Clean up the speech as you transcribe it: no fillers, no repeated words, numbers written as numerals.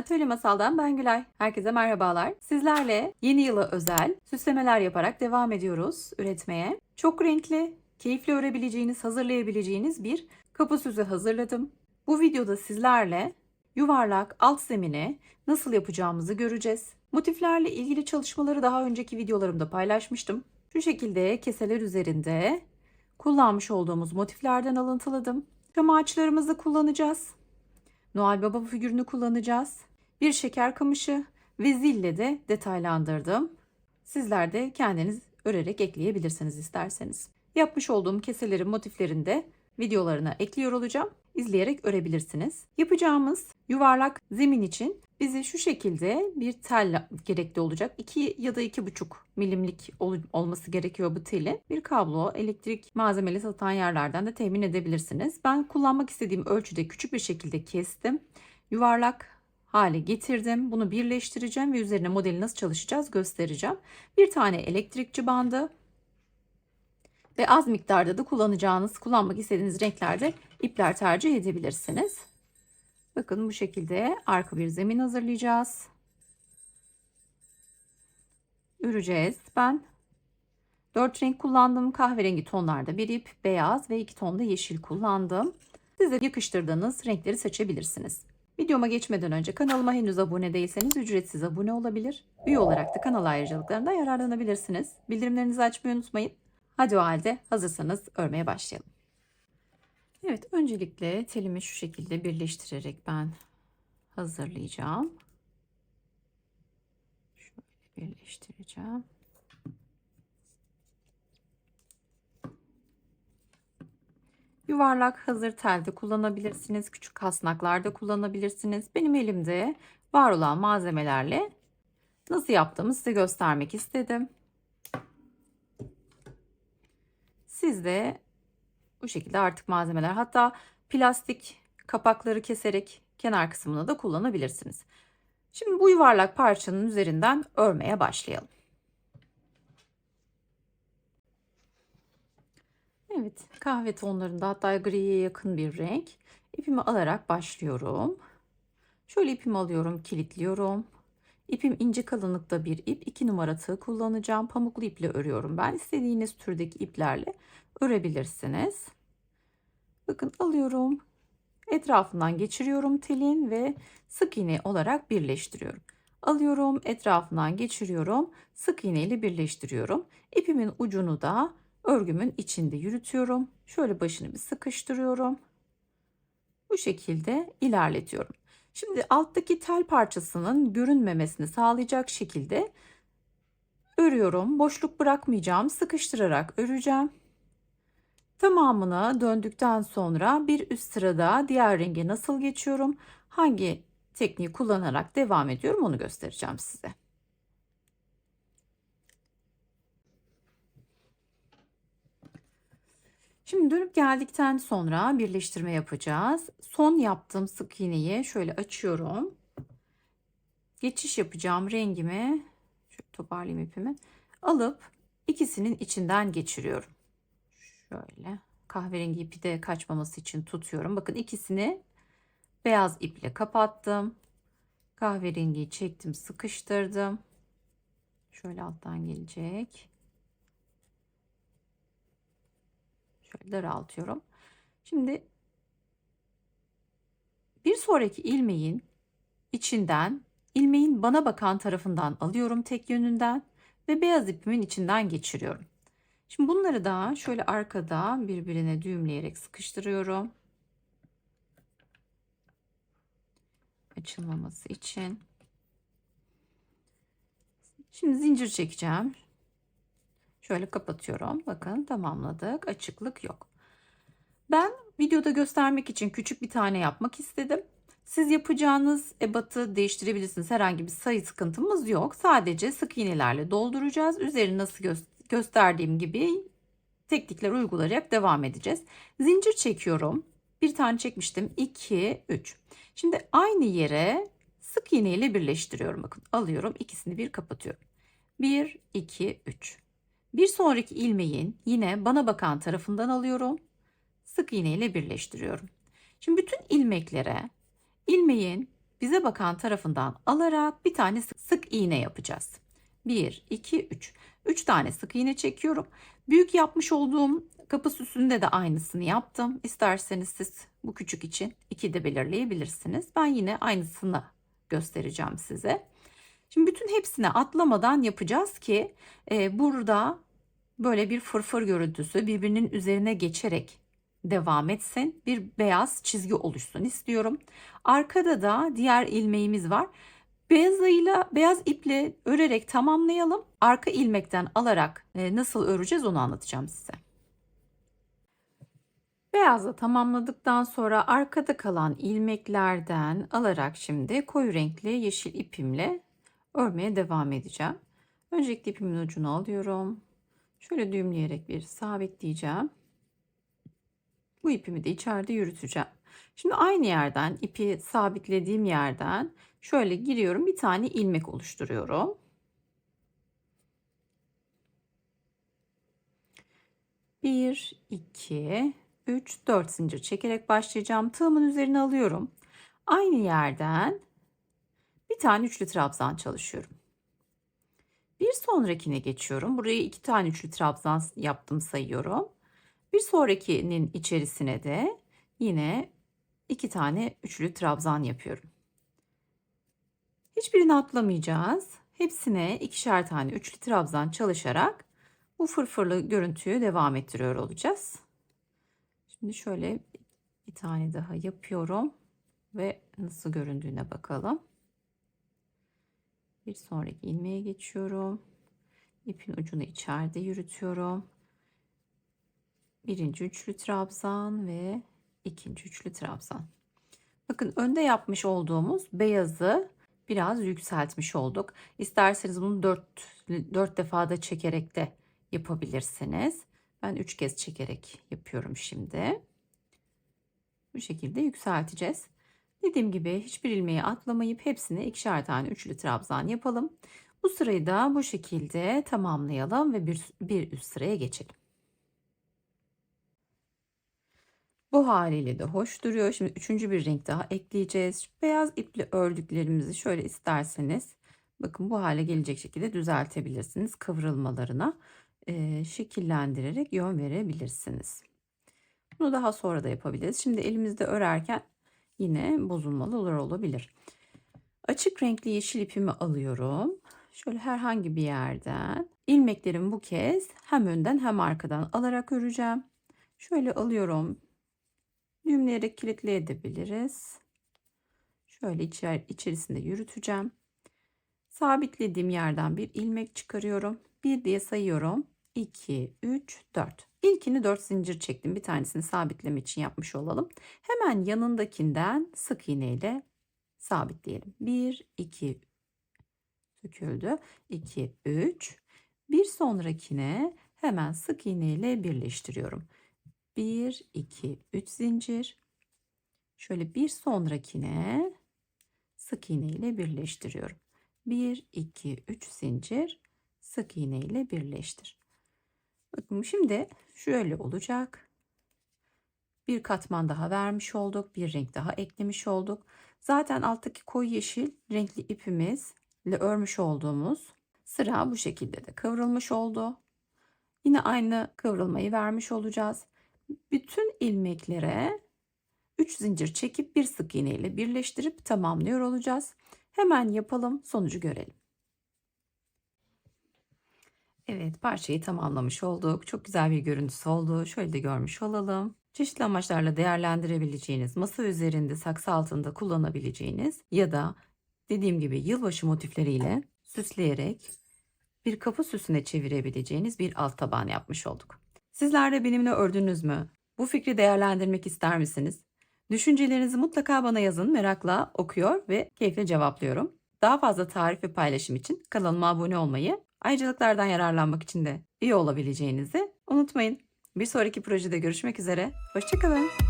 Atölye Masal'dan ben Gülay. Herkese merhabalar. Sizlerle yeni yıla özel süslemeler yaparak devam ediyoruz üretmeye. Çok renkli, keyifli örebileceğiniz, hazırlayabileceğiniz bir kapı süsü hazırladım. Bu videoda sizlerle yuvarlak alt zemini nasıl yapacağımızı göreceğiz. Motiflerle ilgili çalışmaları daha önceki videolarımda paylaşmıştım. Şu şekilde keseler üzerinde kullanmış olduğumuz motiflerden alıntıladım. Çam ağaçlarımızı kullanacağız. Noel Baba figürünü kullanacağız. Bir şeker kamışı ve zille de detaylandırdım. Sizler de kendiniz örerek ekleyebilirsiniz isterseniz. Yapmış olduğum keselerin motiflerini de videolarına ekliyor olacağım. İzleyerek örebilirsiniz. Yapacağımız yuvarlak zemin için bize şu şekilde bir tel gerekli olacak. 2 ya da 2,5 milimlik olması gerekiyor bu telin. Bir kablo, elektrik malzemeli satan yerlerden de temin edebilirsiniz. Ben kullanmak istediğim ölçüde küçük bir şekilde kestim. Yuvarlak hale getirdim. Bunu birleştireceğim ve üzerine modeli nasıl çalışacağız göstereceğim. Bir tane elektrikçi bandı ve az miktarda da kullanmak istediğiniz renklerde ipler tercih edebilirsiniz. Bakın bu şekilde arka bir zemin hazırlayacağız. Öreceğiz. Ben 4 renk kullandım. Kahverengi tonlarda bir ip, beyaz ve 2 tonda yeşil kullandım. Siz de yakıştırdığınız renkleri seçebilirsiniz. Videoma geçmeden önce kanalıma henüz abone değilseniz ücretsiz abone olabilir. Üye olarak da kanal ayrıcalıklarından yararlanabilirsiniz. Bildirimlerinizi açmayı unutmayın. Hadi o halde hazırsanız örmeye başlayalım. Evet, öncelikle telimi şu şekilde birleştirerek ben hazırlayacağım. Şöyle birleştireceğim. Yuvarlak hazır telde kullanabilirsiniz. Küçük kasnaklarda kullanabilirsiniz. Benim elimde var olan malzemelerle nasıl yaptığımı size göstermek istedim. Siz de bu şekilde artık malzemeler, hatta plastik kapakları keserek kenar kısmını da kullanabilirsiniz. Şimdi bu yuvarlak parçanın üzerinden örmeye başlayalım. Evet, kahve tonlarında, hatta griye yakın bir renk. İpimi alarak başlıyorum. Şöyle ipimi alıyorum, kilitliyorum. İpim ince kalınlıkta bir ip. 2 numara tığ kullanacağım. Pamuklu iple örüyorum. Ben istediğiniz türdeki iplerle örebilirsiniz. Bakın alıyorum. Etrafından geçiriyorum telin ve sık iğne olarak birleştiriyorum. Alıyorum, etrafından geçiriyorum. Sık iğne ile birleştiriyorum. İpimin ucunu da örgümün içinde yürütüyorum. Şöyle başını bir sıkıştırıyorum. Bu şekilde ilerletiyorum. Şimdi alttaki tel parçasının görünmemesini sağlayacak şekilde örüyorum. Boşluk bırakmayacağım. Sıkıştırarak öreceğim. Tamamına döndükten sonra bir üst sırada diğer renge nasıl geçiyorum, hangi tekniği kullanarak devam ediyorum onu göstereceğim size. Şimdi dönüp geldikten sonra birleştirme yapacağız. Son yaptığım sık iğneyi şöyle açıyorum. Geçiş yapacağım rengimi, şöyle toparlayayım ipimi, alıp ikisinin içinden geçiriyorum. Şöyle kahverengi ipi de kaçmaması için tutuyorum. Bakın ikisini beyaz iple kapattım. Kahverengiyi çektim, sıkıştırdım. Şöyle alttan gelecek. Şöyle daraltıyorum. Şimdi bir sonraki ilmeğin içinden, ilmeğin bana bakan tarafından alıyorum tek yönünden ve beyaz ipimin içinden geçiriyorum. Şimdi bunları da şöyle arkada birbirine düğümleyerek sıkıştırıyorum. Açılmaması için. Şimdi zincir çekeceğim. Şöyle kapatıyorum. Bakın tamamladık. Açıklık yok. Ben videoda göstermek için küçük bir tane yapmak istedim. Siz yapacağınız ebatı değiştirebilirsiniz. Herhangi bir sayı sıkıntımız yok. Sadece sık iğnelerle dolduracağız. Üzerini nasıl gösterdiğim gibi teknikler uygulayarak devam edeceğiz. Zincir çekiyorum. Bir tane çekmiştim. 2, 3. Şimdi aynı yere sık iğne ile birleştiriyorum. Bakın alıyorum. İkisini bir kapatıyorum. 1, 2, 3. Bir sonraki ilmeğin yine bana bakan tarafından alıyorum. Sık iğne ile birleştiriyorum. Şimdi bütün ilmeklere ilmeğin bize bakan tarafından alarak bir tane sık iğne yapacağız. 1, 2, 3. 3 tane sık iğne çekiyorum. Büyük yapmış olduğum kapı süsünde de aynısını yaptım. İsterseniz siz bu küçük için 2 de belirleyebilirsiniz. Ben yine aynısını göstereceğim size. Şimdi bütün hepsine atlamadan yapacağız ki burada böyle bir fırfır görüntüsü birbirinin üzerine geçerek devam etsin. Bir beyaz çizgi oluşsun istiyorum. Arkada da diğer ilmeğimiz var. Beyaz iple örerek tamamlayalım. Arka ilmekten alarak nasıl öreceğiz onu anlatacağım size. Beyazla tamamladıktan sonra arkada kalan ilmeklerden alarak şimdi koyu renkli yeşil ipimle örmeye devam edeceğim. Öncelikle ipimin ucunu alıyorum. Şöyle düğümleyerek bir sabitleyeceğim. Bu ipimi de içeride yürüteceğim. Şimdi aynı yerden ipi sabitlediğim yerden şöyle giriyorum. Bir tane ilmek oluşturuyorum. Bir, iki, 3, 4 zincir çekerek başlayacağım. Tığımın üzerine alıyorum. Aynı yerden bir tane üçlü trabzan çalışıyorum. Bir sonrakine geçiyorum. Buraya 2 tane üçlü trabzan yaptım sayıyorum. Bir sonrakinin içerisine de yine 2 tane üçlü trabzan yapıyorum. Hiçbirini atlamayacağız. Hepsine ikişer tane üçlü trabzan çalışarak bu fırfırlı görüntüyü devam ettiriyor olacağız. Şimdi şöyle bir tane daha yapıyorum ve nasıl göründüğüne bakalım. Bir sonraki ilmeğe geçiyorum. İpin ucunu içeride yürütüyorum. Birinci üçlü trabzan ve ikinci üçlü trabzan. Bakın önde yapmış olduğumuz beyazı biraz yükseltmiş olduk. İsterseniz bunu 4 defa da çekerek de yapabilirsiniz. Ben 3 kez çekerek yapıyorum şimdi. Bu şekilde yükselteceğiz. Dediğim gibi hiçbir ilmeği atlamayıp hepsine ikişer tane üçlü trabzan yapalım. Bu sırayı da bu şekilde tamamlayalım ve bir üst sıraya geçelim. Bu haliyle de hoş duruyor. Şimdi üçüncü bir renk daha ekleyeceğiz. Beyaz iple ördüklerimizi şöyle isterseniz bakın bu hale gelecek şekilde düzeltebilirsiniz. Kıvrılmalarına şekillendirerek yön verebilirsiniz. Bunu daha sonra da yapabiliriz. Şimdi elimizde örerken yine bozulmalar olabilir. Açık renkli yeşil ipimi alıyorum. Şöyle herhangi bir yerden ilmeklerimi bu kez hem önden hem arkadan alarak öreceğim. Şöyle alıyorum. Düğümleyerek kilitleyebiliriz. Şöyle içerisinde yürüteceğim. Sabitlediğim yerden bir ilmek çıkarıyorum. 1 diye sayıyorum. 2, 3, 4. İlkini 4 zincir çektim. Bir tanesini sabitleme için yapmış olalım. Hemen yanındakinden sık iğne ile sabitleyelim. 1, 2, söküldü. 2, 3. Bir sonrakine hemen sık iğne ile birleştiriyorum. 1, 2, 3 zincir. Şöyle bir sonrakine sık iğne ile birleştiriyorum. 1, 2, 3 zincir, sık iğne ile birleştir. Bakın şimdi şöyle olacak. Bir katman daha vermiş olduk. Bir renk daha eklemiş olduk. Zaten alttaki koyu yeşil renkli ipimizle örmüş olduğumuz sıra bu şekilde de kıvrılmış oldu. Yine aynı kıvrılmayı vermiş olacağız. Bütün ilmeklere 3 zincir çekip bir sık iğne ile birleştirip tamamlıyor olacağız. Hemen yapalım, sonucu görelim. Evet, parçayı tamamlamış olduk. Çok güzel bir görüntüsü oldu. Şöyle de görmüş olalım. Çeşitli amaçlarla değerlendirebileceğiniz, masa üzerinde, saksı altında kullanabileceğiniz ya da dediğim gibi yılbaşı motifleriyle süsleyerek bir kapı süsüne çevirebileceğiniz bir alt taban yapmış olduk. Sizler de benimle ördünüz mü? Bu fikri değerlendirmek ister misiniz? Düşüncelerinizi mutlaka bana yazın. Merakla okuyor ve keyifle cevaplıyorum. Daha fazla tarif ve paylaşım için kanalıma abone olmayı, ayrıcalıklardan yararlanmak için de üye olabileceğinizi unutmayın. Bir sonraki projede görüşmek üzere. Hoşça kalın.